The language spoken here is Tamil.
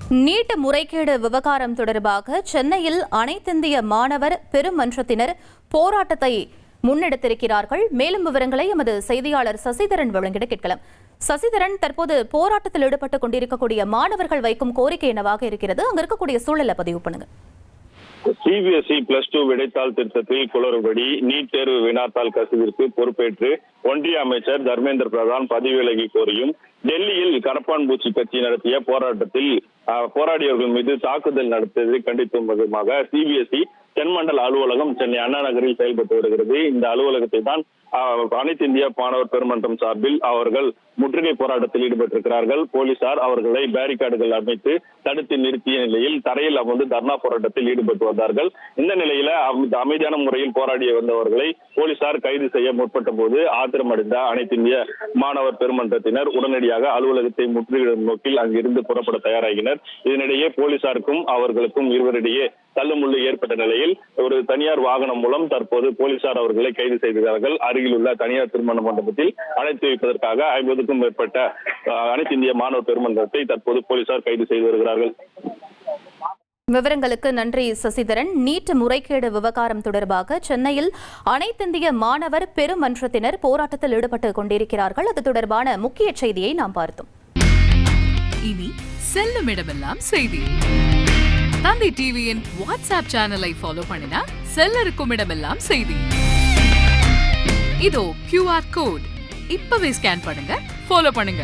நீட் முறைகேடு விவகாரம் தொடர்பாக சென்னையில் அனைத்திந்திய மாணவர் பெருமன்றத்தினர் போராட்டத்தை முன்னெடுத்திருக்கிறார்கள். மேலும் விவரங்களை எமது செய்தியாளர் சசிதரன் வழங்கிட கேட்கலாம். சசிதரன், தற்போது போராட்டத்தில் ஈடுபட்டுக் கொண்டிருக்கக்கூடிய மாணவர்கள் வைக்கும் கோரிக்கை என்னவாக இருக்கிறது? அங்க இருக்கக்கூடிய சூழலை பதிவு பண்ணுங்க. சிபிஎஸ்இ +2 விடைத்தாள் திருத்தத்தில் குளறுபடி, நீட் தேர்வு வினாத்தாள் கசிவிற்கு பொறுப்பேற்று ஒன்றிய அமைச்சர் தர்மேந்திர பிரதான் பதவி விலகி கோரியும், டெல்லியில் கரப்பான்பூச்சி கட்சி நடத்திய போராட்டத்தில் போராடியவர்கள் மீது தாக்குதல் நடத்தியதை கண்டித்தும் விதமாக சிபிஎஸ்இ தென்மண்டல அலுவலகம் சென்னை அண்ணா நகரில் செயல்பட்டு வருகிறது. இந்த அலுவலகத்தை தான் அனைத்து இந்திய மாணவர் பெருமன்றம் சார்பில் அவர்கள் முற்றுகை போராட்டத்தில் ஈடுபட்டிருக்கிறார்கள். போலீசார் அவர்களை பேரிகார்டுகள் அமைத்து தடுத்து நிறுத்திய நிலையில் தரையில் அமர்ந்து தர்ணா போராட்டத்தில் ஈடுபட்டு வந்தார்கள். இந்த நிலையில அமைதியான முறையில் போராடி வந்தவர்களை போலீசார் கைது செய்ய முற்பட்ட போது ஆத்திரமடைந்த அனைத்து இந்திய மாணவர் பெருமன்றத்தினர் உடனடியாக அலுவலகத்தை முற்றுகையிடும் நோக்கில் அங்கிருந்து புறப்பட தயாராகினர். இதனிடையே போலீசாருக்கும் அவர்களுக்கும் இருவரிடையே தள்ளுமுள்ளு ஏற்பட்ட நிலையில் ஒரு தனியார் வாகனம் மூலம் தற்போது போலீசார் அவர்களை கைது செய்திருக்கிறார்கள். அருகில் உள்ள தனியார் திருமண மண்டபத்தில் அழைத்து வைப்பதற்காக 50க்கும் மேற்பட்ட அனைத்து இந்திய மாணவர் பெருமன்றத்தை தற்போது போலீசார் கைது செய்து வருகிறார்கள். விவரங்களுக்கு நன்றி சசிதரன். நீட் முறைகேடு விவகாரம் தொடர்பாக சென்னையில் அனைத்திந்திய மாணவர் பெருமன்றத்தினர் போராட்டத்தில் ஈடுபட்டுக் கொண்டிருக்கிறார்கள். அது தொடர்பான முக்கிய செய்தியை நாம் பார்த்தோம். இனி செல்லும் இடமெல்லாம் செய்தி. தந்தி டிவியின் வாட்ஸ்அப் சேனலை ஃபாலோ பண்ணினா செல்ல இருக்கும் இடமெல்லாம் செய்தி. இதோ QR கோட் இப்பவே ஸ்கேன் பண்ணுங்க, ஃபாலோ பண்ணுங்க.